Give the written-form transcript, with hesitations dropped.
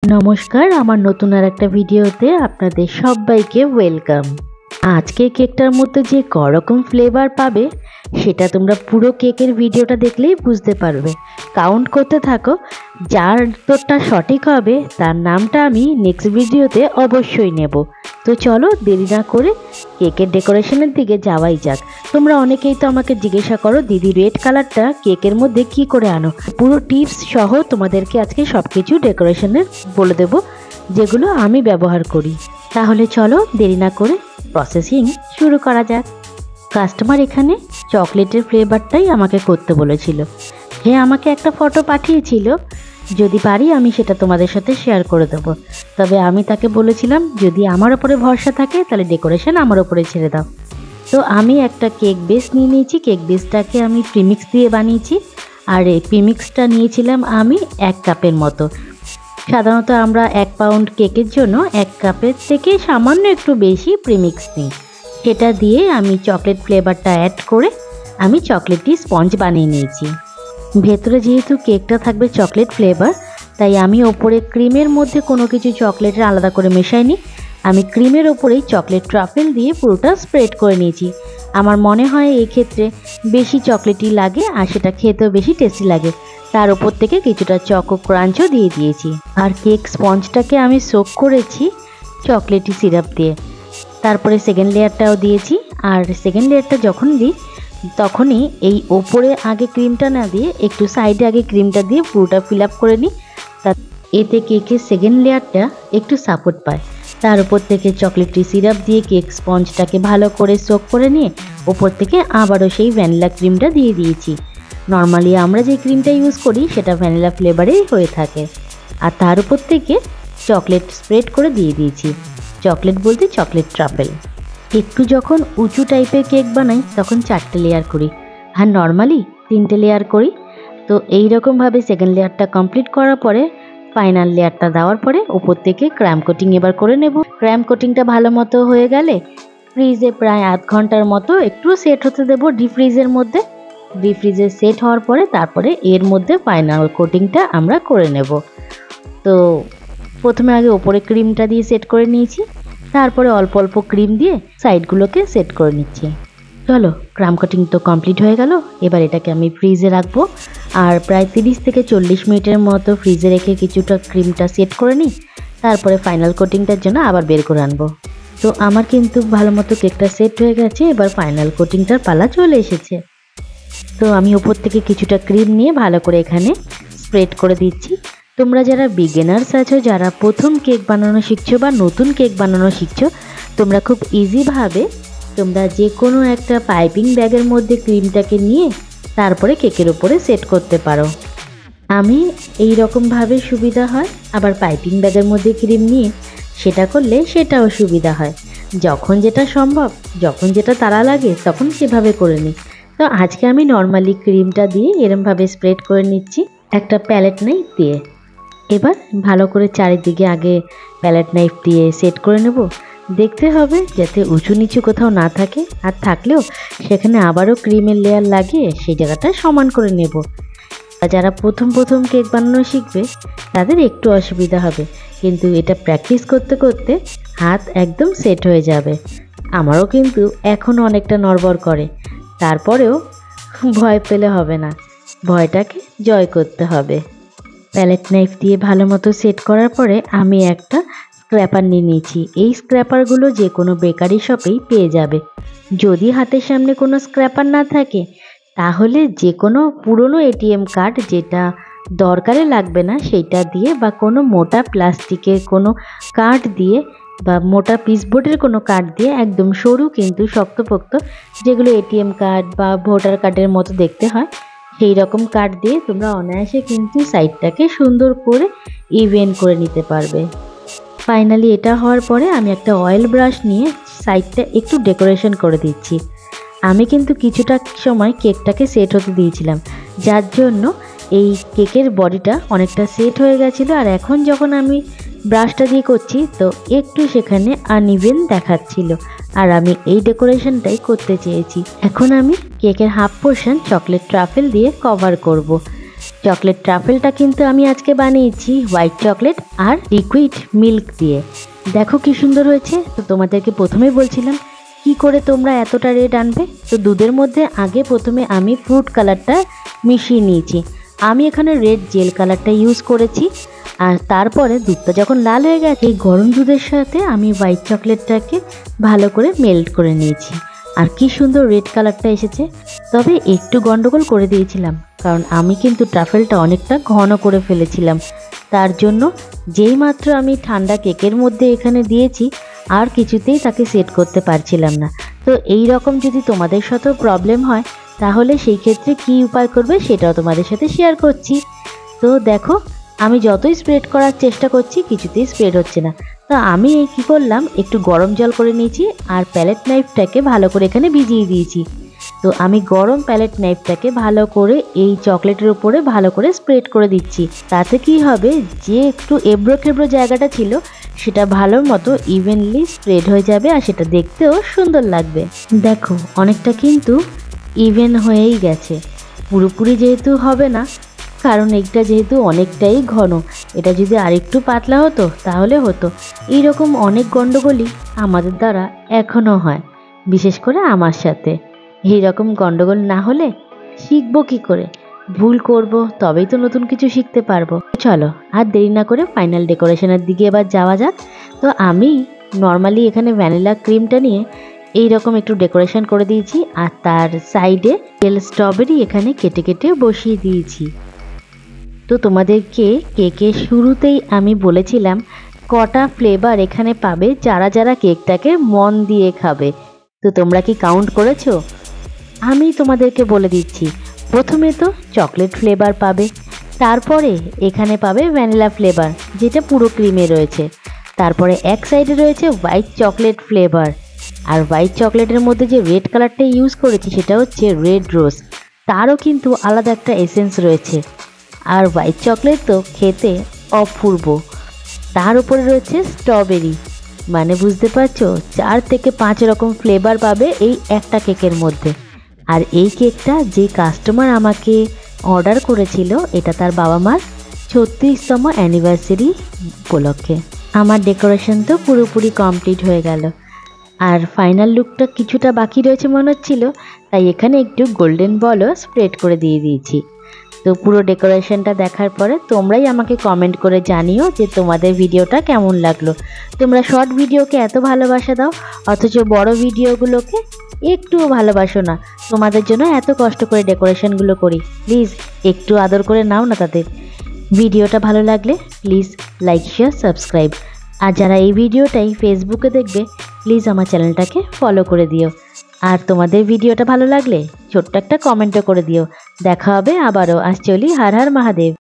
নমস্কার, আমার নতুন আর একটা ভিডিওতে আপনাদের সবাইকে ওয়েলকাম। আজকে কেকটার মধ্যে যে করকম ফ্লেভার পাবে সেটা তোমরা পুরো কেকের ভিডিওটা দেখলেই বুঝতে পারবে। কাউন্ট করতে থাকো, যার উত্তরটা সঠিক হবে তার নামটা আমি নেক্সট ভিডিওতে অবশ্যই নেব। তো চলো দেরি না করে কেকের ডেকোরেশনের দিকে যাওয়াই যাক। তোমরা অনেকেই তো আমাকে জিজ্ঞাসা করো, দিদি রেড কালারটা কেকের মধ্যে কি করে আনো। পুরো টিপস সহ তোমাদেরকে আজকে সব কিছু ডেকোরেশনের বলে দেব, যেগুলো আমি ব্যবহার করি। তাহলে চলো দেরি না করে প্রসেসিং শুরু করা যাক। কাস্টমার এখানে চকলেটের ফ্লেভারটাই আমাকে করতে বলেছিল। আমাকে একটা ফটো পাঠিয়েছিল, যদি পারি আমি সেটা তোমাদের সাথে শেয়ার করে দেবো। তবে আমি তাকে বলেছিলাম যদি আমার ওপরে ভরসা থাকে তাহলে ডেকোরেশন আমার ওপরে ছেড়ে দাও। তো আমি একটা কেক বেস নিয়ে নিয়েছি। কেক বেসটাকে আমি প্রিমিক্স দিয়ে বানিয়েছি, আর এই প্রিমিক্সটা নিয়েছিলাম আমি 1 কাপের মতো। সাধারণত আমরা 1 পাউন্ড কেকের জন্য 1 কাপের থেকে সামান্য একটু বেশি প্রিমিক্স নিই। সেটা দিয়ে আমি চকলেট ফ্লেভারটা অ্যাড করে আমি চকলেটটি স্পঞ্জ বানিয়ে নিয়েছি। ভেতরে যেহেতু কেকটা থাকবে চকলেট ফ্লেভার, তাই আমি ওপরে ক্রিমের মধ্যে কোনো কিছু চকলেটের আলাদা করে মেশাইনি। আমি ক্রিমের ওপরেই চকলেট ট্রাফেল দিয়ে পুরোটা স্প্রেড করে নিয়েছি। আমার মনে হয় এই ক্ষেত্রে বেশি চকলেটই লাগে আর সেটা খেতেও বেশি টেস্টি লাগে। তার ওপর থেকে কিছুটা চকো ক্রাঞ্চও দিয়ে দিয়েছি। আর কেক স্পঞ্জটাকে আমি সোক করেছি চকলেটি সিরাপ দিয়ে। তারপরে সেকেন্ড লেয়ারটাও দিয়েছি। আর সেকেন্ড লেয়ারটা যখন দিই তখনই এই ওপরে আগে ক্রিমটা না দিয়ে একটু সাইডে আগে ক্রিমটা দিয়ে পুরোটা ফিল আপ করে নিই। এতে কেকের সেকেন্ড লেয়ারটা একটু সাপোর্ট পায়। তার উপর থেকে চকলেটি সিরাপ দিয়ে কেক স্পঞ্জটাকে ভালো করে সোক করে নিয়ে ওপর থেকে আবারও সেই ভ্যানিলা ক্রিমটা দিয়ে দিয়েছি। নর্মালি আমরা যে ক্রিমটা ইউজ করি সেটা ভ্যানিলা ফ্লেভারেই হয়ে থাকে। আর তার উপর থেকে চকলেট স্প্রেড করে দিয়ে দিয়েছি। চকলেট বলতে চকলেট ট্রাফেল। একটু যখন উঁচু টাইপের কেক বানাই তখন 4টে লেয়ার করি, আর নর্মালি 3টে লেয়ার করি। তো এই রকমভাবে সেকেন্ড লেয়ারটা কমপ্লিট করার পরে ফাইনাল লেয়ারটা দেওয়ার পরে ওপর থেকে ক্র্যাম কোটিং এবার করে নেব। ক্র্যাম কোটিংটা ভালো মতো হয়ে গেলে ফ্রিজে প্রায় আধ ঘন্টার মতো একটু সেট হতে দেবো ডিপ ফ্রিজের মধ্যে। ডিপ ফ্রিজে সেট হওয়ার পরে তারপরে এর মধ্যে ফাইনাল কোটিংটা আমরা করে নেব। তো প্রথমে আগে ওপরে ক্রিমটা দিয়ে সেট করে নিয়েছি, তারপরে অল্প অল্প ক্রিম দিয়ে সাইডগুলোকে সেট করে নিচ্ছি। চলো ক্রাম কাটিং তো কমপ্লিট হয়ে গেল। এবার এটাকে আমি ফ্রিজে রাখবো, আর প্রায় 30 থেকে 40 মিনিটের মতো ফ্রিজে রেখে কিছুটা ক্রিমটা সেট করে নিই। তারপরে ফাইনাল কোটিংটার জন্য আবার বের করে আনবো। তো আমার কিন্তু ভালো মতো কেকটা সেট হয়ে গেছে। এবার ফাইনাল কোটিংটার পালা চলে এসেছে। তো আমি উপর থেকে কিছুটা ক্রিম নিয়ে ভালো করে এখানে স্প্রেড করে দিচ্ছি। তোমরা যারা বিগিনার্স আছো, যারা প্রথম কেক বানানো শিখছো বা নতুন কেক বানানো শিখছো, তোমরা খুব ইজিভাবে তোমরা যে কোনো একটা পাইপিং ব্যাগের মধ্যে ক্রিমটাকে নিয়ে তারপরে কেকের উপরে সেট করতে পারো। আমি এই রকমভাবে সুবিধা হয়, আবার পাইপিং ব্যাগের মধ্যে ক্রিম নিয়ে সেটা করলে সেটাও সুবিধা হয়। যখন যেটা সম্ভব, যখন যেটা তাড়া লাগে তখন সেভাবে করে নিই। তো আজকে আমি নর্মালি ক্রিমটা দিয়ে এরমভাবে স্প্রেড করে নিচ্ছি একটা প্যালেট নাইফ দিয়ে। এবার ভালো করে চারিদিকে আগে প্যালেট নাইফ দিয়ে সেট করে নেব। দেখতে হবে যাতে উঁচু নিচু কোথাও না থাকে, আর থাকলেও সেখানে আবারও ক্রিমের লেয়ার লাগিয়ে সেই জায়গাটা সমান করে নেব। যারা প্রথম কেক বানানো শিখবে তাদের একটু অসুবিধা হবে, কিন্তু এটা প্র্যাকটিস করতে করতে হাত একদম সেট হয়ে যাবে। আমারও কিন্তু এখনও অনেকটা নড়বড় করে, তারপরেও ভয় পেলে হবে না, ভয়টাকে জয় করতে হবে। প্যালেট নাইফ দিয়ে ভালো মতো সেট করার পরে আমি একটা স্ক্র্যাপার নিয়ে নিয়েছি। এই স্ক্র্যাপারগুলো যে কোনো বেকারি শপেই পেয়ে যাবে। যদি হাতের সামনে কোনো স্ক্র্যাপার না থাকে তাহলে যে কোনো পুরনো এটিএম কার্ড যেটা দরকারে লাগবে না সেইটা দিয়ে, বা কোনো মোটা প্লাস্টিকের কোনো কার্ড দিয়ে, বা মোটা পিসবোর্ডের কোনো কার্ড দিয়ে, একদম সরু কিন্তু শক্তপোক্ত, যেগুলো এটিএম কার্ড বা ভোটার কার্ডের মতো দেখতে হয়, সেই রকম কার্ড দিয়ে তোমরা অনায়াসে কিন্তু সাইডটাকে সুন্দর করে ইভেন করে নিতে পারবে। ফাইনালি এটা হওয়ার পরে আমি একটা অয়েল ব্রাশ নিয়ে সাইডটা একটু ডেকোরেশন করে দিচ্ছি। আমি কিন্তু কিছুটা সময় কেকটাকে সেট হতে দিয়েছিলাম, যার জন্য এই কেকের বডিটা অনেকটা সেট হয়ে গেছিলো। আর এখন যখন আমি ব্রাশটা দিয়ে করছি তো একটু সেখানে আনইভেন দেখাচ্ছিল, আর আমি এই ডেকোরেশনটাই করতে চেয়েছি। এখন আমি কেকের হাফ পোর্শন চকলেট ট্রাফেল দিয়ে কভার করব। চকলেট ট্রাফেলটা কিন্তু আমি আজকে বানিয়েছি হোয়াইট চকলেট আর লিকুইড মিল্ক দিয়ে। দেখো কি সুন্দর হয়েছে। তো তোমাদেরকে প্রথমেই বলছিলাম কি করে তোমরা এতটা রেড আনবে। তো দুধের মধ্যে আগে প্রথমে আমি ফ্রুট কালারটা মিশিয়ে নিয়েছি। আমি এখানে রেড জেল কালারটা ইউজ করেছি। আর তারপরে দুধটা যখন লাল হয়ে গেছে, এই গরম দুধের সাথে আমি হোয়াইট চকলেটটাকে ভালো করে মেল্ট করে নিয়েছি। আর কি সুন্দর রেড কালারটা এসেছে। তবে একটু গন্ডগোল করে দিয়েছিলাম, কারণ আমি কিন্তু ট্রাফেলটা অনেকটা ঘন করে ফেলেছিলাম। তার জন্য যেই মাত্র আমি ঠান্ডা কেকের মধ্যে এখানে দিয়েছি, আর কিছুতেই তাকে সেট করতে পারছিলাম না। তো এই রকম যদি তোমাদের সাথেও প্রবলেম হয়, তাহলে সেই ক্ষেত্রে কী উপায় করবে সেটাও তোমাদের সাথে শেয়ার করছি। তো দেখো, আমি যতই স্প্রেড করার চেষ্টা করছি কিছুতেই স্প্রেড হচ্ছে না। তো আমি কী করলাম, একটু গরম জল করে নিয়েছি আর প্যালেট নাইফটাকে ভালো করে এখানে ভিজিয়ে দিয়েছি। তো আমি গরম প্যালেট নাইফটাকে ভালো করে এই চকলেটের উপরে ভালো করে স্প্রেড করে দিচ্ছি। তাতে কি হবে, যে একটু এবড়ো খেবড়ো জায়গাটা ছিল সেটা ভালো মতো ইভেনলি স্প্রেড হয়ে যাবে, আর সেটা দেখতেও সুন্দর লাগবে। দেখো অনেকটা কিন্তু ইভেন হয়েই গেছে। পুরোপুরি যেহেতু হবে না, কারণ এটা যেহেতু অনেকটাই ঘন, এটা যদি আরেকটু পাতলা হতো তাহলে হতো। এইরকম অনেক গন্ডগোলই আমাদের দ্বারা এখনও হয়, বিশেষ করে আমার সাথে। এইরকম গন্ডগোল না হলে শিখবো কি করে? ভুল করব তবেই তো নতুন কিছু শিখতে পারবো। চলো আর দেরি না করে ফাইনাল ডেকোরেশনের দিকে এবার যাওয়া যাক। তো আমি নর্মালি এখানে ভ্যানিলা ক্রিমটা নিয়ে এইরকম একটু ডেকোরেশন করে দিয়েছি, আর তার সাইডে তেল স্ট্রবেরি এখানে কেটে কেটে বসিয়ে দিয়েছি। তো তোমাদেরকে কেকের শুরুতেই আমি বলেছিলাম কটা ফ্লেভার এখানে পাবে যারা যারা কেকটাকে মন দিয়ে খাবে। তো তোমরা কি কাউন্ট করেছো? আমি তোমাদেরকে বলে দিচ্ছি। প্রথমে তো চকলেট ফ্লেভার পাবে, তারপরে এখানে পাবে ভ্যানিলা ফ্লেভার যেটা পুরো ক্রিমে রয়েছে, তারপরে এক সাইডে রয়েছে হোয়াইট চকলেট ফ্লেভার। আর হোয়াইট চকলেটের মধ্যে যে রেড কালারটা ইউজ করেছি সেটা হচ্ছে রেড রোজ, তারও কিন্তু আলাদা একটা এসেন্স রয়েছে। আর হোয়াইট চকলেট তো খেতে অপূর্ব। তার উপরে রয়েছে স্ট্রবেরি, মানে বুঝতে পারছো 4 থেকে 5 রকম ফ্লেভার পাবে এই একটা কেকের মধ্যে। আর এই কেকটা যে কাস্টমার আমাকে অর্ডার করেছিল, এটা তার বাবা মার 36তম অ্যানিভার্সারি উপলক্ষে। আমার ডেকোরেশন তো পুরোপুরি কমপ্লিট হয়ে গেল, আর ফাইনাল লুকটা কিছুটা বাকি রয়েছে মনে হচ্ছিল, তাই এখানে একটু গোল্ডেন বলও স্প্রেড করে দিয়ে দিয়েছি। তো পুরো ডেকোরেশনটা দেখার পরে তোমরাই আমাকে কমেন্ট করে জানিও যে তোমাদের ভিডিওটা কেমন লাগলো। তোমরা শর্ট ভিডিওকে এত ভালোবাসা দাও, অথচ বড় ভিডিওগুলোকে একটুও ভালোবাসো না। তোমাদের জন্য এত কষ্ট করে ডেকোরেশনগুলো করি, প্লিজ একটু আদর করে নাও না তাদের। ভিডিওটা ভালো লাগলে প্লিজ লাইক, শেয়ার, সাবস্ক্রাইব। আর যারা এই ভিডিওটাই ফেসবুকে দেখবে, প্লিজ আমার চ্যানেলটাকে ফলো করে দিও। আর তোমাদের ভিডিওটা ভালো লাগলে ছোট্ট একটা কমেন্টও করে দিও। দেখা হবে আবারও। আজ চলি, হর হর মহাদেব।